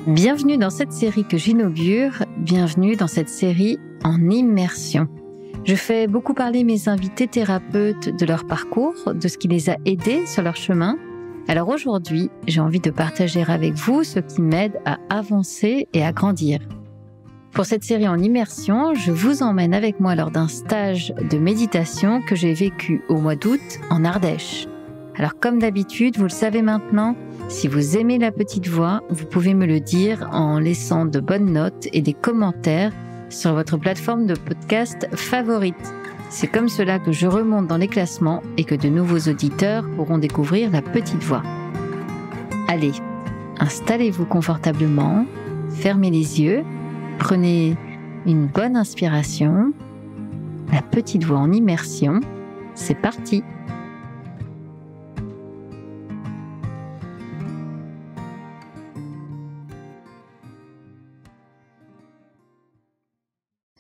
Bienvenue dans cette série que j'inaugure, bienvenue dans cette série en immersion. Je fais beaucoup parler mes invités thérapeutes de leur parcours, de ce qui les a aidés sur leur chemin. Alors aujourd'hui, j'ai envie de partager avec vous ce qui m'aide à avancer et à grandir. Pour cette série en immersion, je vous emmène avec moi lors d'un stage de méditation que j'ai vécu au mois d'août en Ardèche. Alors comme d'habitude, vous le savez maintenant, si vous aimez la petite voix, vous pouvez me le dire en laissant de bonnes notes et des commentaires sur votre plateforme de podcast favorite. C'est comme cela que je remonte dans les classements et que de nouveaux auditeurs pourront découvrir la petite voix. Allez, installez-vous confortablement, fermez les yeux, prenez une bonne inspiration. La petite voix en immersion, c'est parti!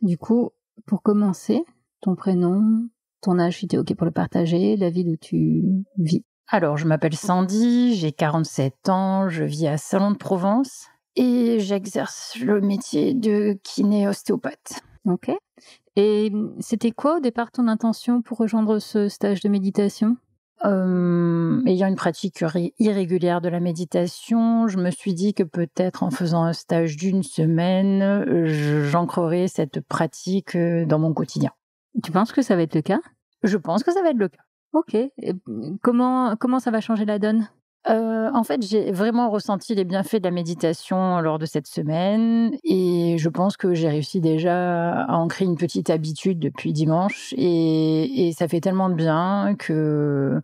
Du coup, pour commencer, ton prénom, ton âge, si tu es OK pour le partager, la ville où tu vis. Alors, je m'appelle Sandy, j'ai 47 ans, je vis à Salon de Provence et j'exerce le métier de kiné-ostéopathe. OK. Et c'était quoi au départ ton intention pour rejoindre ce stage de méditation ? Ayant une pratique irrégulière de la méditation, je me suis dit que peut-être en faisant un stage d'une semaine, j'ancrerais cette pratique dans mon quotidien. Tu penses que ça va être le cas ? Je pense que ça va être le cas. OK. Et comment ça va changer la donne ? En fait, j'ai vraiment ressenti les bienfaits de la méditation lors de cette semaine et je pense que j'ai réussi déjà à ancrer une petite habitude depuis dimanche et ça fait tellement de bien que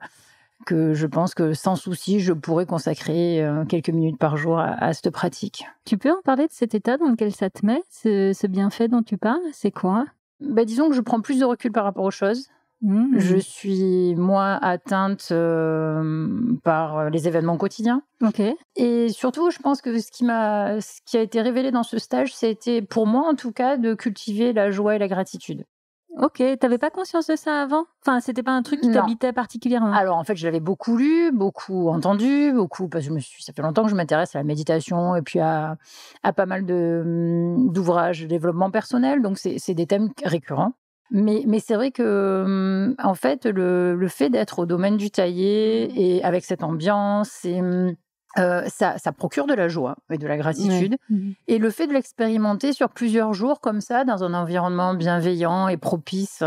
je pense que sans souci, je pourrais consacrer quelques minutes par jour à cette pratique. Tu peux en parler de cet état dans lequel ça te met, ce bienfait dont tu parles ? C'est quoi ? Disons que je prends plus de recul par rapport aux choses. Je suis moins atteinte par les événements quotidiens. OK. Et surtout, je pense que ce qui a été révélé dans ce stage, c'était, pour moi en tout cas, de cultiver la joie et la gratitude. OK. T'avais pas conscience de ça avant ? Enfin, c'était pas un truc qui t'habitait particulièrement ? Alors, en fait, je l'avais beaucoup lu, beaucoup entendu, parce que ça fait longtemps que je m'intéresse à la méditation et puis à pas mal d'ouvrages de développement personnel. Donc, c'est des thèmes récurrents. Mais c'est vrai que, en fait, le fait d'être au domaine du taillé et avec cette ambiance, ça procure de la joie et de la gratitude. Ouais. Et le fait de l'expérimenter sur plusieurs jours comme ça, dans un environnement bienveillant et propice,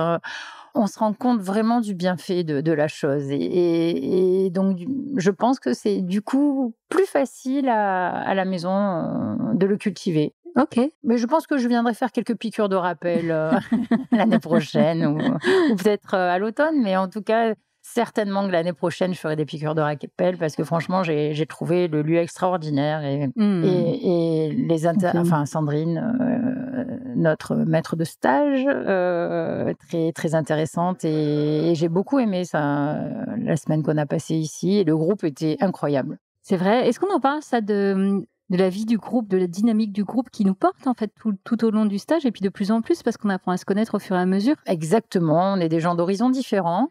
on se rend compte vraiment du bienfait de la chose. Et donc, je pense que c'est du coup plus facile à la maison de le cultiver. OK. Mais je pense que je viendrai faire quelques piqûres de rappel l'année prochaine ou peut-être à l'automne. Mais en tout cas, certainement que l'année prochaine, je ferai des piqûres de rappel parce que franchement, j'ai trouvé le lieu extraordinaire et Sandrine, notre maître de stage, très, très intéressante et j'ai beaucoup aimé ça, la semaine qu'on a passée ici et le groupe était incroyable. C'est vrai. Est-ce qu'on en parle ça de la vie du groupe, de la dynamique du groupe qui nous porte en fait tout au long du stage et puis de plus en plus parce qu'on apprend à se connaître au fur et à mesure. Exactement, on est des gens d'horizons différents,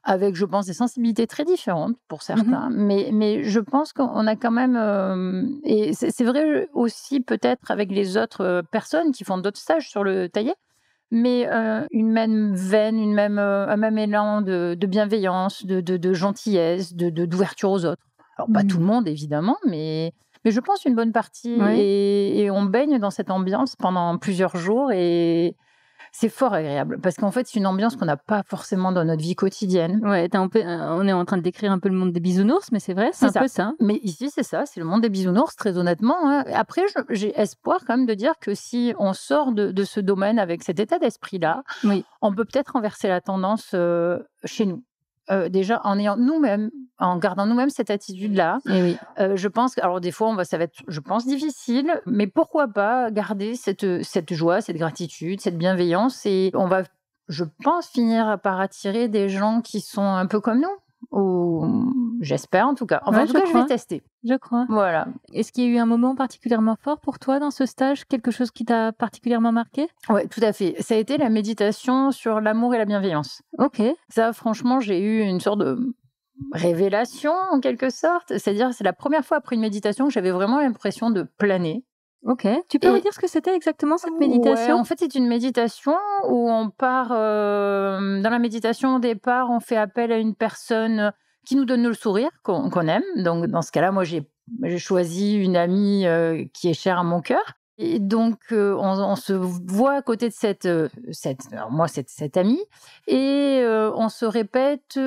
avec je pense des sensibilités très différentes pour certains, mais je pense qu'on a quand même, et c'est vrai aussi peut-être avec les autres personnes qui font d'autres stages sur le taillé, mais une même veine, un même élan de bienveillance, de gentillesse, d'ouverture aux autres. Alors pas tout le monde évidemment, mais je pense une bonne partie. Et on baigne dans cette ambiance pendant plusieurs jours et c'est fort agréable parce qu'en fait c'est une ambiance qu'on n'a pas forcément dans notre vie quotidienne. Ouais, on est en train de décrire un peu le monde des bisounours, mais c'est vrai, c'est un peu ça. Mais ici c'est ça, c'est le monde des bisounours très honnêtement. Hein. Après j'ai espoir quand même de dire que si on sort de ce domaine avec cet état d'esprit-là, on peut peut-être renverser la tendance chez nous. Déjà en gardant nous-mêmes cette attitude-là, je pense que, alors des fois ça va être, je pense, difficile, mais pourquoi pas garder cette joie, cette gratitude, cette bienveillance et on va, je pense, finir par attirer des gens qui sont un peu comme nous. Ou j'espère en tout cas. En tout cas, je vais tester. Je crois. Voilà. Est-ce qu'il y a eu un moment particulièrement fort pour toi dans ce stage ? Quelque chose qui t'a particulièrement marqué ? Oui, tout à fait. Ça a été la méditation sur l'amour et la bienveillance. OK. Ça, franchement, j'ai eu une sorte de révélation en quelque sorte. C'est-à-dire, c'est la première fois après une méditation que j'avais vraiment l'impression de planer. Ok. Tu peux redire ce que c'était exactement cette méditation ? Ouais, en fait, c'est une méditation où on part. Dans la méditation, au départ, on fait appel à une personne qui nous donne le sourire qu'on aime. Donc, dans ce cas-là, moi, j'ai choisi une amie qui est chère à mon cœur. Et donc, on se voit à côté de cette amie et on se répète,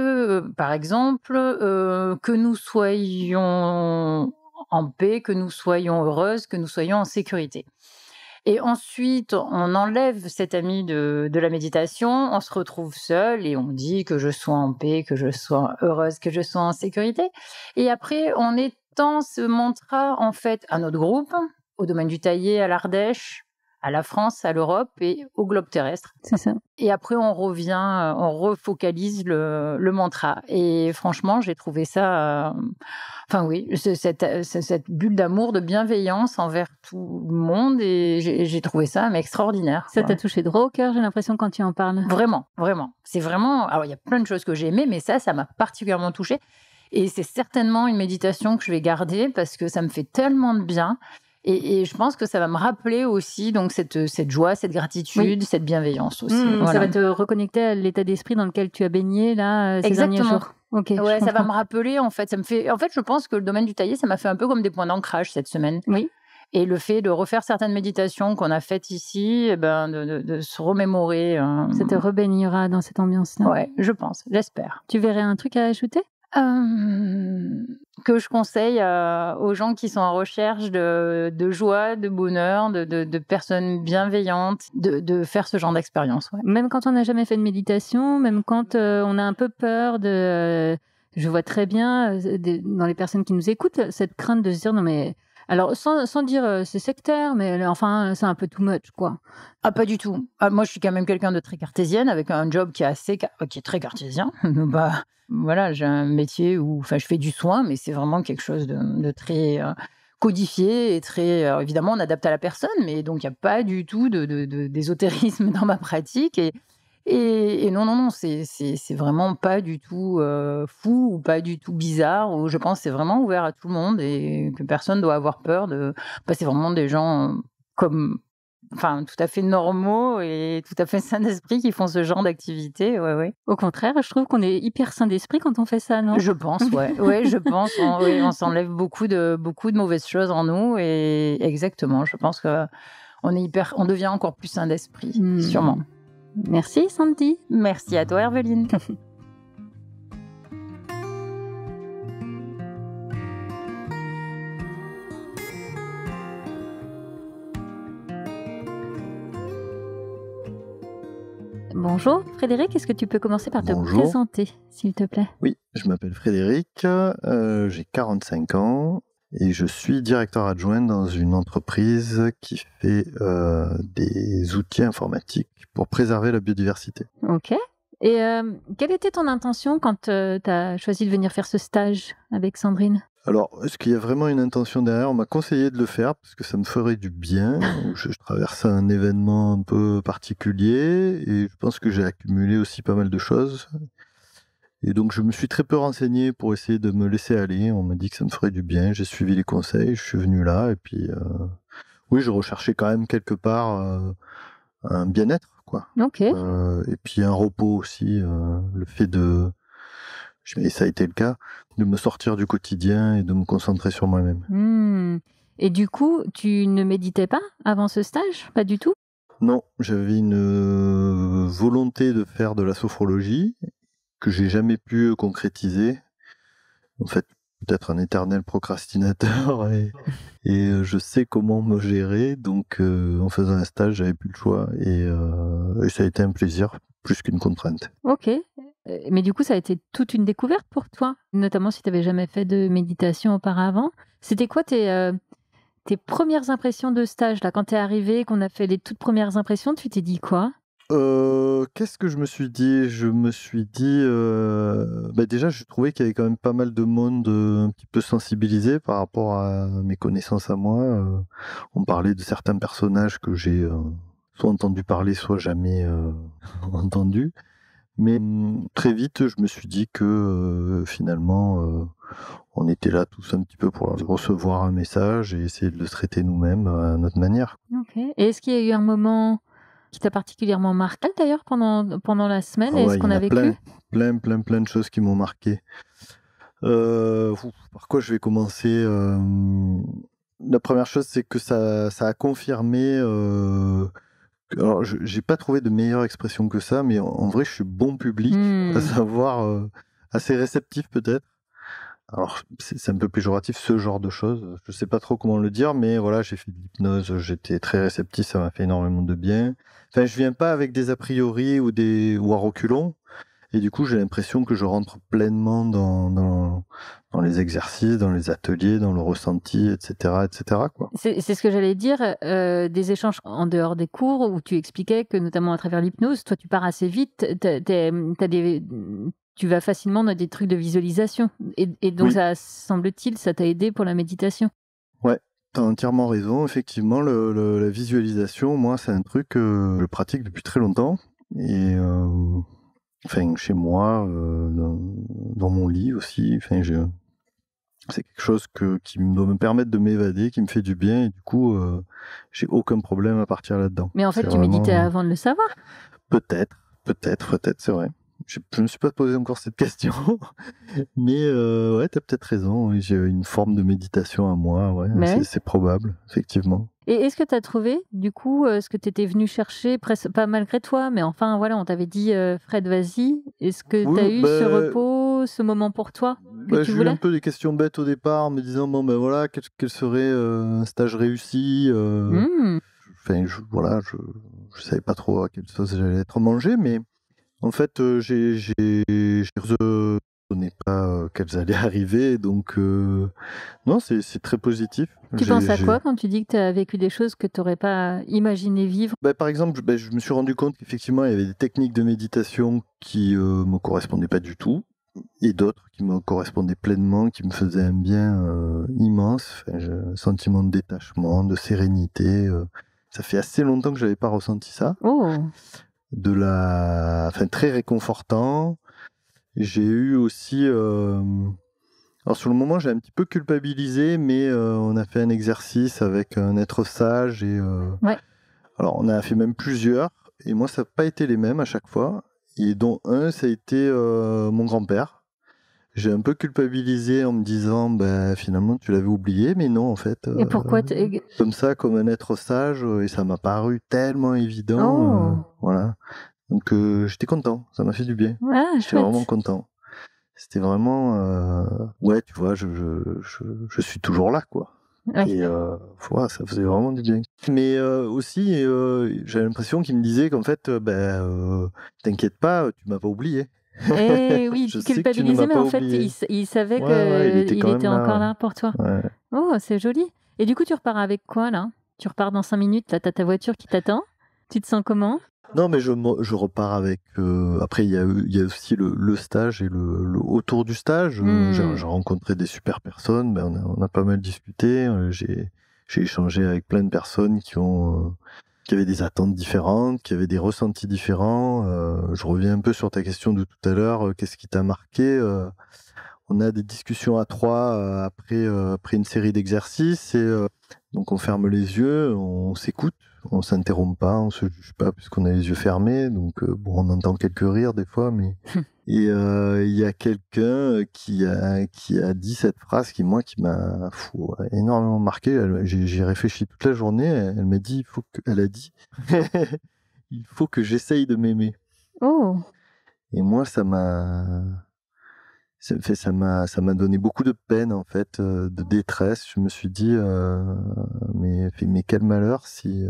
par exemple, que nous soyons en paix, que nous soyons heureuses, que nous soyons en sécurité. Et ensuite, on enlève cette amie de la méditation, on se retrouve seul et on dit que je sois en paix, que je sois heureuse, que je sois en sécurité. Et après, on étend ce mantra, en fait, à notre groupe, au domaine du taillé, à l'Ardèche, à la France, à l'Europe et au globe terrestre. C'est ça. Et après, on revient, on refocalise le mantra. Et franchement, j'ai trouvé ça... Enfin oui, cette bulle d'amour, de bienveillance envers tout le monde. Et j'ai trouvé ça extraordinaire. Ça t'a touché droit au cœur, j'ai l'impression, quand tu en parles. Vraiment, vraiment. C'est vraiment... Alors, il y a plein de choses que j'ai aimées, mais ça m'a particulièrement touchée. Et c'est certainement une méditation que je vais garder parce que ça me fait tellement de bien. Et je pense que ça va me rappeler aussi donc cette joie, cette gratitude, cette bienveillance aussi. Voilà. Ça va te reconnecter à l'état d'esprit dans lequel tu as baigné là ces derniers jours. Okay, ouais, ça va me rappeler en fait. Je pense que le domaine du taillé, ça m'a fait un peu comme des points d'ancrage cette semaine. Oui. Et le fait de refaire certaines méditations qu'on a faites ici, de se remémorer. Ça te rebaignera dans cette ambiance-là. Ouais, je pense, j'espère. Tu verrais un truc à ajouter ? Que je conseille aux gens qui sont en recherche de joie, de bonheur, de personnes bienveillantes, de faire ce genre d'expérience. Ouais. Même quand on n'a jamais fait de méditation, même quand on a un peu peur je vois très bien dans les personnes qui nous écoutent cette crainte de se dire non mais... Alors, sans dire c'est sectaire, mais enfin, c'est un peu too much, quoi. Ah, pas du tout. Moi, je suis quand même quelqu'un de très cartésienne, avec un job qui est très cartésien. Voilà, j'ai un métier où je fais du soin, mais c'est vraiment quelque chose de très codifié et très... évidemment, on adapte à la personne, mais donc il n'y a pas du tout d'ésotérisme dans ma pratique. Et non, c'est vraiment pas du tout fou ou pas du tout bizarre. Ou je pense que c'est vraiment ouvert à tout le monde et que personne doit avoir peur de... c'est vraiment des gens tout à fait normaux et tout à fait sains d'esprit qui font ce genre d'activité. Ouais. Au contraire, je trouve qu'on est hyper sains d'esprit quand on fait ça, non ? Je pense, ouais. Ouais, je pense. On s'enlève beaucoup de mauvaises choses en nous et exactement. Je pense que on devient encore plus sains d'esprit, sûrement. Merci Sandy. Merci à toi Herveline. Bonjour Frédéric, est-ce que tu peux commencer par te présenter, s'il te plaît ? Oui, je m'appelle Frédéric, j'ai 45 ans et je suis directeur adjoint dans une entreprise qui fait des outils informatiques pour préserver la biodiversité. Ok. Et quelle était ton intention quand tu as choisi de venir faire ce stage avec Sandrine ? Alors, est-ce qu'il y a vraiment une intention derrière ? On m'a conseillé de le faire parce que ça me ferait du bien. Je traverse un événement un peu particulier et je pense que j'ai accumulé aussi pas mal de choses. Et donc, je me suis très peu renseigné pour essayer de me laisser aller. On m'a dit que ça me ferait du bien. J'ai suivi les conseils, je suis venu là. Et puis, oui, je recherchais quand même quelque part un bien-être, quoi. Ok. Et puis un repos aussi. Le fait de... Et ça a été le cas, de me sortir du quotidien et de me concentrer sur moi-même. Et du coup, tu ne méditais pas avant ce stage ? Pas du tout ? Non, j'avais une volonté de faire de la sophrologie que j'ai jamais pu concrétiser. En fait, peut-être un éternel procrastinateur et je sais comment me gérer. Donc, en faisant un stage, j'avais plus le choix et ça a été un plaisir plus qu'une contrainte. Ok. Mais du coup, ça a été toute une découverte pour toi, notamment si tu n'avais jamais fait de méditation auparavant. C'était quoi tes premières impressions de stage là, quand tu es arrivé, qu'on a fait les toutes premières impressions, tu t'es dit quoi ? Qu'est-ce que je me suis dit ? Je me suis dit... déjà, je trouvais qu'il y avait quand même pas mal de monde un petit peu sensibilisé par rapport à mes connaissances à moi. On parlait de certains personnages que j'ai soit entendu parler, soit jamais entendu. Mais très vite, je me suis dit que finalement, on était là tous un petit peu pour recevoir un message et essayer de le traiter nous-mêmes à notre manière. Ok. Et est-ce qu'il y a eu un moment qui t'a particulièrement marqué d'ailleurs pendant la semaine? Ah Et ouais, ce il y qu'on en a a vécu? plein de choses qui m'ont marqué. Par quoi je vais commencer? La première chose, c'est que ça a confirmé. Alors, j'ai pas trouvé de meilleure expression que ça, mais en vrai, je suis bon public, à savoir assez réceptif peut-être. Alors, c'est un peu péjoratif, ce genre de choses. Je sais pas trop comment le dire, mais voilà, j'ai fait de l'hypnose, j'étais très réceptif, ça m'a fait énormément de bien. Enfin, je viens pas avec des a priori ou à reculons, et du coup, j'ai l'impression que je rentre pleinement dans les exercices, dans les ateliers, dans le ressenti, etc., quoi. C'est ce que j'allais dire, des échanges en dehors des cours où tu expliquais que notamment à travers l'hypnose, toi tu pars assez vite, tu vas facilement dans des trucs de visualisation et donc Oui. ça semble-t-il, ça t'a aidé pour la méditation? Ouais, t'as entièrement raison. Effectivement, la visualisation, moi, c'est un truc que je pratique depuis très longtemps. Et enfin, chez moi, dans mon lit aussi. Enfin, c'est quelque chose qui doit me permettre de m'évader, qui me fait du bien. Et du coup, j'ai aucun problème à partir là-dedans. Mais en fait, C'est tu vraiment... méditais avant de le savoir? Peut-être, c'est vrai. Je me suis pas posé encore cette question, mais ouais, t'as peut-être raison. Oui, j'ai une forme de méditation à moi, ouais, Mais c'est probable, effectivement. et est-ce que tu as trouvé, du coup, ce que tu étais venu chercher, presque pas malgré toi, mais enfin voilà, on t'avait dit Fred, vas-y. Est-ce que tu as Oui, eu ce repos, ce moment pour toi que tu j'ai eu voulais? un peu des questions bêtes au départ, en me disant bon ben voilà, quel serait un stage réussi. Mmh. Enfin, voilà, je savais pas trop à quelle sauce j'allais être mangé, mais en fait, je ne pas qu'elles allaient arriver, donc non, c'est très positif. Tu penses à quoi quand tu dis que tu as vécu des choses que tu n'aurais pas imaginé vivre? Par exemple, je me suis rendu compte qu'effectivement, il y avait des techniques de méditation qui me correspondaient pas du tout, et d'autres qui me correspondaient pleinement, qui me faisaient un bien immense. Enfin, j'ai un sentiment de détachement, de sérénité. Ça fait assez longtemps que j'avais pas ressenti ça. Oh! Enfin, très réconfortant. J'ai eu aussi... Alors sur le moment, j'ai un petit peu culpabilisé, mais on a fait un exercice avec un être sage et Ouais. alors on a fait même plusieurs et moi ça n'a pas été les mêmes à chaque fois et dont un ça a été mon grand-père. J'ai un peu culpabilisé en me disant finalement tu l'avais oublié, mais non en fait Et pourquoi comme ça, comme un être sage et ça m'a paru tellement évident, Oh! voilà. Donc j'étais content, ça m'a fait du bien. Ah, J'étais vraiment chouette! content. C'était vraiment ouais, tu vois, je suis toujours là, quoi. Ouais. Et ouais, ça faisait vraiment du bien. Mais aussi, j'avais l'impression qu'il me disait qu'en fait, t'inquiète pas, tu m'as pas oublié. Eh oui, Je tu sais que tu ne culpabilisais, m'as mais pas en fait, oublié. il savait Ouais, il était qu'il quand était même là, encore ouais. là pour toi. Ouais. Oh, c'est joli. Et du coup, tu repars avec quoi, là? Tu repars dans 5 minutes, là, tu as ta voiture qui t'attend? Tu te sens comment? Non, mais je repars avec. Après, il y a aussi le stage et le autour du stage. J'ai rencontré des super personnes. On a pas mal discuté. J'ai échangé avec plein de personnes qui avaient des attentes différentes, qui avaient des ressentis différents. Je reviens un peu sur ta question de tout à l'heure. Qu'est-ce qui t'a marqué? On a des discussions à trois après une série d'exercices et donc on ferme les yeux, on s'écoute, on s'interrompt pas, on se juge pas puisqu'on a les yeux fermés. Donc on entend quelques rires des fois, mais et il y a quelqu'un qui a dit cette phrase qui m'a énormément marqué. J'ai réfléchi toute la journée. Elle m'a dit elle a dit il faut que j'essaye de m'aimer. Oh! Et moi ça m'a donné beaucoup de peine en fait, de détresse. Je me suis dit mais quel malheur si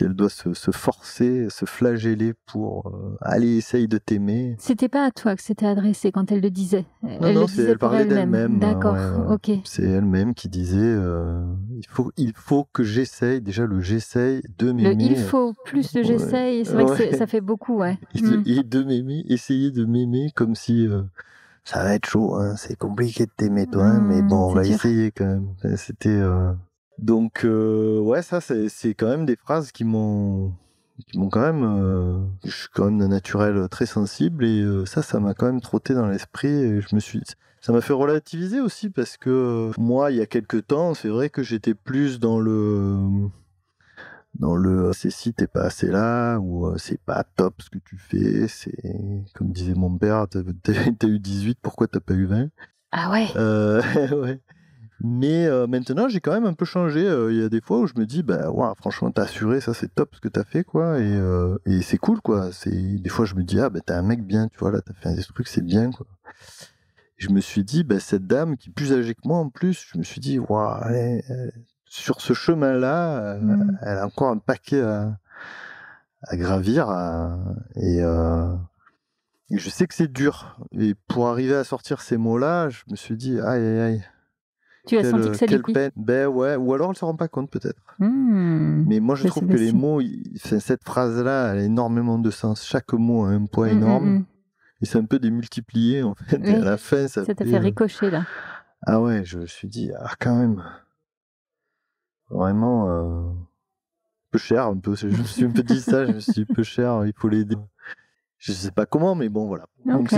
elle doit se forcer, se flageller pour allez essaye de t'aimer. C'était pas à toi que c'était adressé quand elle le disait. Non, Elle le elle disait pour parlait elle-même. d'elle-même. D'accord, Ouais. ok. C'est elle-même qui disait il faut que j'essaye, déjà j'essaye de m'aimer. Il faut plus le j'essaye, c'est vrai que ça fait beaucoup, ouais. Et de m'aimer, essayer de m'aimer comme si ça va être chaud, hein, c'est compliqué de t'aimer toi, hein, mais bon, on va essayer quand même. C'était donc ouais, ça c'est quand même des phrases qui m'ont qui m'ont quand même... je suis quand même d'un naturel très sensible et ça m'a quand même trotté dans l'esprit et ça m'a fait relativiser aussi parce que moi, il y a quelques temps, c'est vrai que j'étais plus dans le c'est si t'es pas assez là ou c'est pas top ce que tu fais, c'est comme disait mon père, t'as eu 18, pourquoi t'as pas eu 20? Ah ouais. Ouais. Mais maintenant j'ai quand même un peu changé, il y a des fois où je me dis bah ouais, franchement t'as assuré, ça c'est top ce que t'as fait quoi et c'est cool quoi, des fois je me dis ah bah t'es un mec bien, tu vois, là t'as fait des trucs, c'est bien quoi. Je me suis dit bah cette dame qui est plus âgée que moi en plus, je me suis dit waouh, sur ce chemin-là, elle a encore un paquet à gravir et je sais que c'est dur. Et pour arriver à sortir ces mots-là, je me suis dit aïe aïe aïe. Tu as senti que ça lui Quelle peine. Ben ouais, ou alors elle se rend pas compte peut-être. Mais moi je trouve que les mots, cette phrase-là, elle a énormément de sens. Chaque mot a un poids énorme. Et c'est un peu démultiplié en fait. Oui. Et à la fin, ça t'a fait ricocher là. Ah ouais, je me suis dit quand même. Vraiment peu cher un peu. Je me suis un peu dit ça, je me suis dit peu cher, il faut l'aider. Je sais pas comment, mais bon voilà. Okay. Donc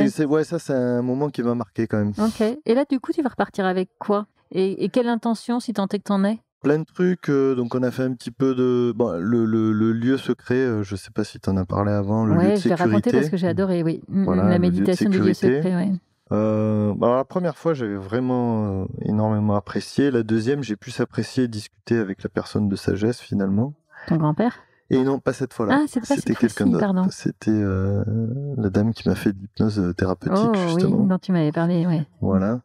ça c'est un moment qui m'a marqué quand même. Ok. Et là du coup tu vas repartir avec quoi et quelle intention si tant est que t'en es? Plein de trucs, donc on a fait un petit peu de... Bon, le lieu secret, je sais pas si tu en as parlé avant, le lieu de sécurité. Je l'ai raconté parce que j'ai adoré, oui. Voilà, la méditation du lieu secret, oui. Alors la première fois, j'avais vraiment énormément apprécié. La deuxième, j'ai plus apprécié discuter avec la personne de sagesse finalement. Ton grand-père? Et non, pas cette fois-là. Ah, c'était quelqu'un d'autre. C'était la dame qui m'a fait de l'hypnose thérapeutique, justement. Oui, dont tu m'avais parlé, oui. Voilà.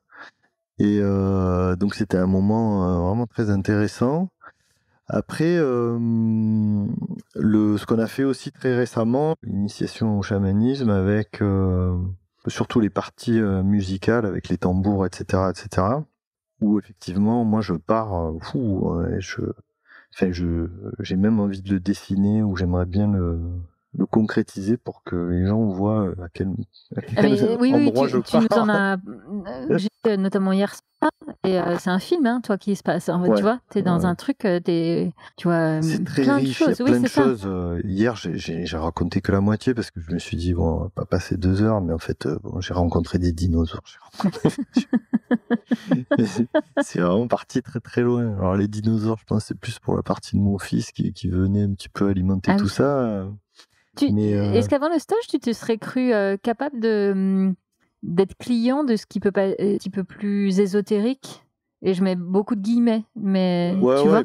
Et donc c'était un moment vraiment très intéressant. Après, ce qu'on a fait aussi très récemment, l'initiation au chamanisme avec surtout les parties musicales avec les tambours, etc., etc. Où effectivement, moi je pars j'ai même envie de le dessiner ou j'aimerais bien le concrétiser pour que les gens voient à quel endroit je pars. Tu nous en as notamment hier soir, et c'est un film, hein, toi, qui se passe. Tu vois, t'es dans un truc, tu vois, c'est très plein riche, de choses. Il y a plein de choses. Hier, j'ai raconté que la moitié parce que je me suis dit, bon, on va pas passer 2 heures, mais en fait, j'ai rencontré des dinosaures. C'est vraiment parti très très loin. Alors les dinosaures, je pense, c'est plus pour la partie de mon fils qui venait un petit peu alimenter tout ça. Est-ce qu'avant le stage, tu te serais cru capable d'être client de ce qui peut pas être un petit peu plus ésotérique? Et je mets beaucoup de guillemets, mais tu vois,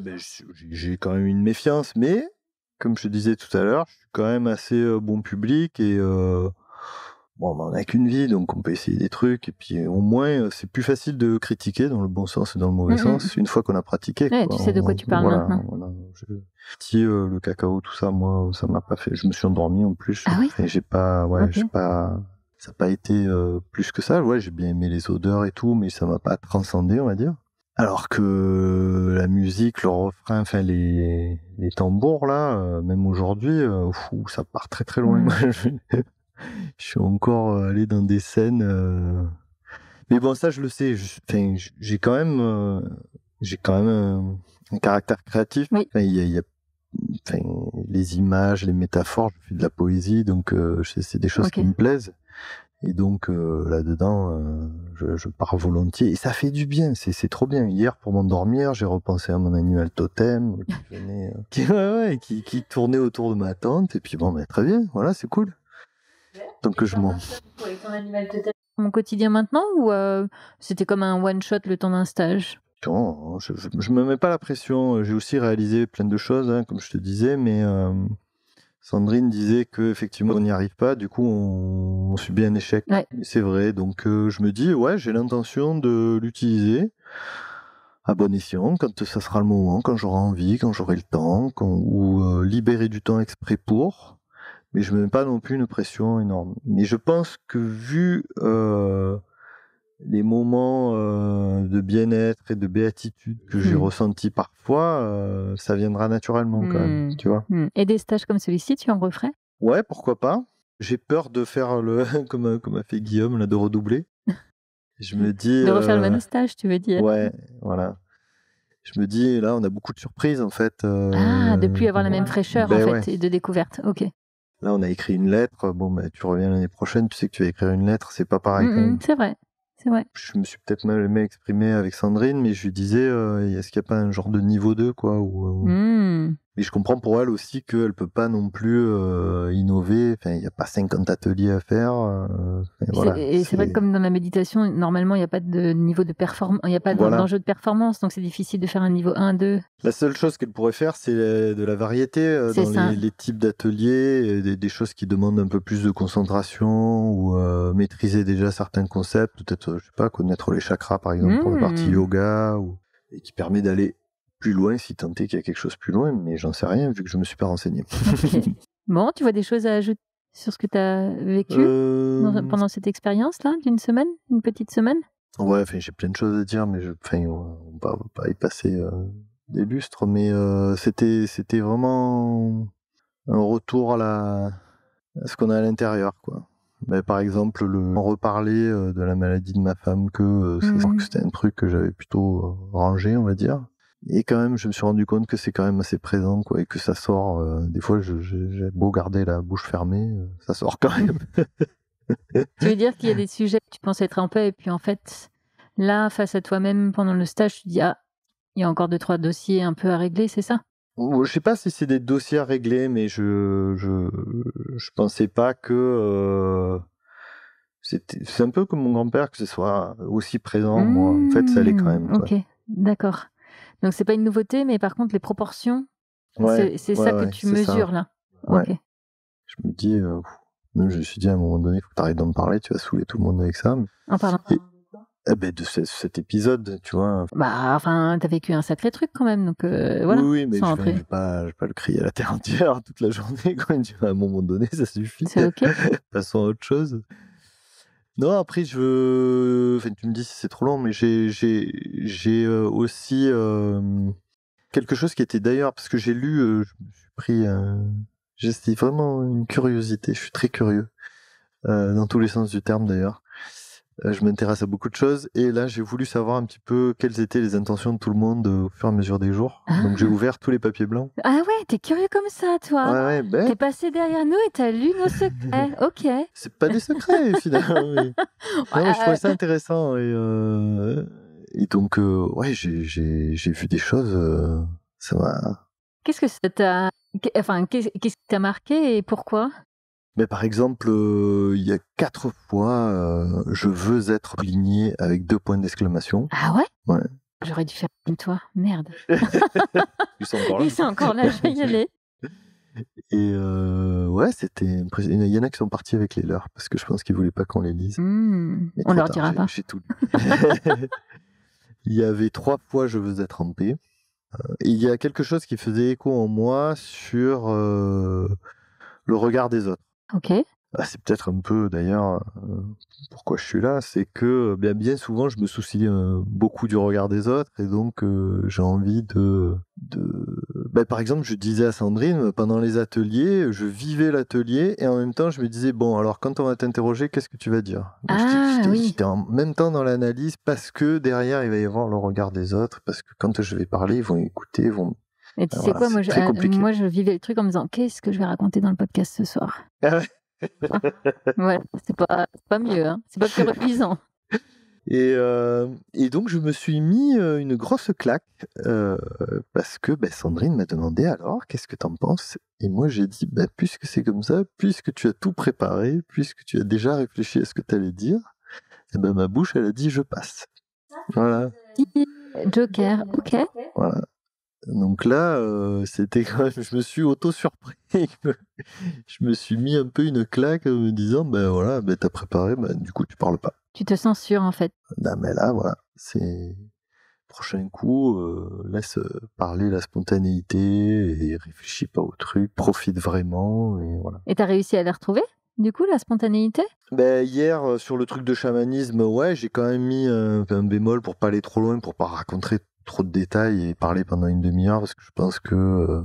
j'ai quand même une méfiance, mais comme je te disais tout à l'heure, je suis quand même assez bon public et bon, on n'a qu'une vie, donc on peut essayer des trucs et puis au moins c'est plus facile de critiquer dans le bon sens et dans le mauvais sens une fois qu'on a pratiqué. Ouais, tu sais de quoi tu parles maintenant. Voilà, le cacao, tout ça, moi, ça m'a pas fait. Je me suis endormi en plus. Ah oui. J'ai pas, ça n'a pas été plus que ça. Ouais, j'ai bien aimé les odeurs et tout, mais ça m'a pas transcendé, on va dire. Alors que la musique, le refrain, enfin les tambours là, même aujourd'hui, ça part très très loin. Je suis encore allé dans des scènes, mais bon, ça je le sais. J'ai quand même un caractère créatif. Oui. Il y a les images, les métaphores. Je fais de la poésie, donc c'est des choses qui me plaisent. Et donc là-dedans, je pars volontiers et ça fait du bien. C'est trop bien. Hier, pour m'endormir, j'ai repensé à mon animal totem qui venait, qui tournait autour de ma tente. Et puis bon, très bien. Voilà, c'est cool. Donc je m'en. Avec ton animal totem, mon quotidien maintenant ou c'était comme un one shot le temps d'un stage? Non, je me mets pas la pression. J'ai aussi réalisé plein de choses, hein, comme je te disais, mais. Sandrine disait que effectivement on n'y arrive pas, du coup on subit un échec. Ouais. C'est vrai, donc je me dis j'ai l'intention de l'utiliser à bon escient quand ça sera le moment, quand j'aurai envie, quand j'aurai le temps, ou libérer du temps exprès pour. Mais je me mets pas non plus une pression énorme. Mais je pense que vu les moments de bien-être et de béatitude que j'ai ressentis parfois, ça viendra naturellement quand même, tu vois. Et des stages comme celui-ci, tu en referais? Ouais, pourquoi pas. J'ai peur de faire comme a fait Guillaume, là, de redoubler. Je me dis... de refaire le même stage, tu veux dire? Ouais, voilà. Je me dis, là, on a beaucoup de surprises, en fait. De plus avoir la même fraîcheur, en fait, ouais. et de découverte. Ok. Là, on a écrit une lettre. Bon, tu reviens l'année prochaine, tu sais que tu vas écrire une lettre, c'est pas pareil quand même. C'est vrai. Je me suis peut-être mal exprimé avec Sandrine, mais je lui disais, est-ce qu'il n'y a pas un genre de niveau 2, quoi, Mais je comprends pour elle aussi qu'elle peut pas non plus innover. Enfin, il n'y a pas 50 ateliers à faire. Voilà, c'est vrai que comme dans la méditation, normalement, il n'y a pas de niveau de performance, il n'y a pas d'enjeu de performance, donc c'est difficile de faire un niveau 1, 2. La seule chose qu'elle pourrait faire, c'est de la variété dans les types d'ateliers, des choses qui demandent un peu plus de concentration ou maîtriser déjà certains concepts, peut-être, je sais pas, connaître les chakras par exemple pour la partie yoga, et qui permet d'aller plus loin si tant est qu'il y a quelque chose plus loin, mais j'en sais rien vu que je me suis pas renseigné. Okay. Bon, tu vois des choses à ajouter sur ce que tu as vécu pendant cette expérience-là d'une semaine, une petite semaine? Ouais, j'ai plein de choses à dire, mais on va pas y passer des lustres, mais c'était vraiment un retour à ce qu'on a à l'intérieur, quoi. Par exemple, en reparler de la maladie de ma femme, que c'était un truc que j'avais plutôt rangé, on va dire. Et quand même, je me suis rendu compte que c'est quand même assez présent, quoi, et que ça sort. Des fois, j'ai beau garder la bouche fermée, ça sort quand même. Tu veux dire qu'il y a des sujets que tu penses être en paix, et puis en fait, là, face à toi-même, pendant le stage, tu te dis, il y a encore 2-3 dossiers un peu à régler, c'est ça? Je sais pas si c'est des dossiers à régler, mais je pensais pas que c'est un peu comme mon grand-père, que ce soit aussi présent. Moi, en fait, ça allait quand même, quoi. Ok, d'accord. Donc c'est pas une nouveauté, mais par contre les proportions, c'est ça que tu mesures là. Ouais. Ok. Je me dis, je me suis dit à un moment donné, il faut que tu arrêtes d'en parler, tu vas saouler tout le monde avec ça. En parlant de cet épisode, tu vois. Enfin, t'as vécu un sacré truc quand même, donc voilà. Oui, mais je vais pas le crier à la terre entière toute la journée. Quand à un moment donné, ça suffit. C'est ok. Passons à autre chose. Non, après, tu me dis si c'est trop long, mais j'ai aussi quelque chose qui était d'ailleurs, parce que j'ai lu, je me suis pris c'est vraiment une curiosité, je suis très curieux, dans tous les sens du terme d'ailleurs. Je m'intéresse à beaucoup de choses, et là, j'ai voulu savoir un petit peu quelles étaient les intentions de tout le monde au fur et à mesure des jours. Donc, j'ai ouvert tous les papiers blancs. Ah ouais, t'es curieux comme ça, toi. Ouais, t'es passé derrière nous et t'as lu nos secrets. Ok. C'est pas des secrets, finalement. Mais... Non, mais je trouvais ça intéressant. Et donc, ouais, j'ai vu des choses. Ça m'a... Qu'est-ce que ça t'a... Enfin, qu'est-ce qui t'a marqué et pourquoi? Mais par exemple, il y a 4 fois, je veux être aligné avec 2 points d'exclamation. Ah ouais? Ouais. J'aurais dû faire comme toi. Merde. Ils sont encore là. Ils sont encore là, je vais y aller. Et ouais, c'était impressionnant. Il y en a qui sont partis avec les leurs, parce que je pense qu'ils voulaient pas qu'on les lise. On leur dira pas. J'ai tout lu. Il y avait 3 fois, je veux être en paix. Et il y a quelque chose qui faisait écho en moi sur le regard des autres. Ok. C'est peut-être un peu d'ailleurs pourquoi je suis là, c'est que bien souvent je me soucie beaucoup du regard des autres, et donc j'ai envie par exemple, je disais à Sandrine, pendant les ateliers, je vivais l'atelier et en même temps je me disais, bon, alors quand on va t'interroger, qu'est-ce que tu vas dire? J'étais en même temps dans l'analyse, parce que derrière il va y avoir le regard des autres, parce que quand je vais parler, ils vont écouter, ils vont... Et tu sais quoi, moi je vivais le truc en me disant, qu'est-ce que je vais raconter dans le podcast ce soir? Ah ouais. Ouais, c'est pas mieux, hein. C'est pas plus reluisant. Et donc je me suis mis une grosse claque parce que Sandrine m'a demandé, alors qu'est-ce que t'en penses? Et moi j'ai dit, puisque c'est comme ça, puisque tu as tout préparé, puisque tu as déjà réfléchi à ce que tu allais dire, et ma bouche elle a dit je passe. Voilà. Joker, ok. Voilà. Donc là, c'était quand même, je me suis auto-surpris. Je me suis mis un peu une claque en me disant, voilà, t'as préparé, du coup tu parles pas. Tu te censures en fait. Non, mais là, voilà, c'est prochain coup, laisse parler la spontanéité et réfléchis pas au truc, profite vraiment, et voilà. Et t'as réussi à la retrouver, du coup, la spontanéité? Hier, sur le truc de chamanisme, ouais, j'ai quand même mis un bémol pour pas aller trop loin, pour pas raconter trop de détails et parler pendant une demi-heure, parce que je pense que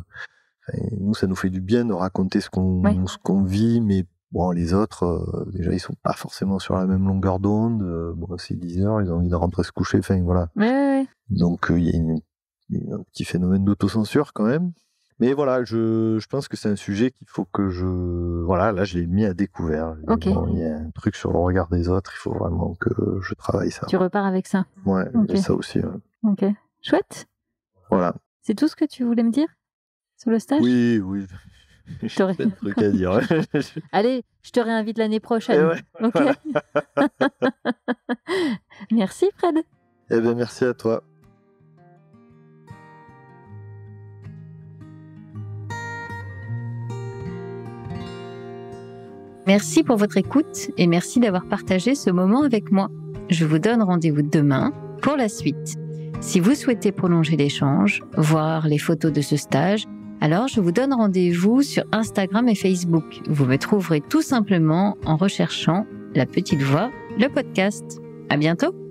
nous, ça nous fait du bien de raconter ce qu'on vit, mais bon, les autres, déjà, ils sont pas forcément sur la même longueur d'onde. C'est 10 heures, ils ont envie de rentrer se coucher, enfin, voilà. Ouais. Donc, il y a un petit phénomène d'autocensure quand même. Mais voilà, je pense que c'est un sujet qu'il faut que là, je l'ai mis à découvert. Ok. Bon, il y a un truc sur le regard des autres, il faut vraiment que je travaille ça. Tu repars avec ça. Ouais, Ok. et ça aussi. Ouais. Ok. Chouette. Voilà. C'est tout ce que tu voulais me dire sur le stage? Oui. J'ai T'aurais- plein de trucs à dire. Allez, je te réinvite l'année prochaine. Et ouais, Ok. voilà. Merci Fred. Eh bien, merci à toi. Merci pour votre écoute et merci d'avoir partagé ce moment avec moi. Je vous donne rendez-vous demain pour la suite. Si vous souhaitez prolonger l'échange, voir les photos de ce stage, alors je vous donne rendez-vous sur Instagram et Facebook. Vous me trouverez tout simplement en recherchant La Petite Voix, le podcast. À bientôt!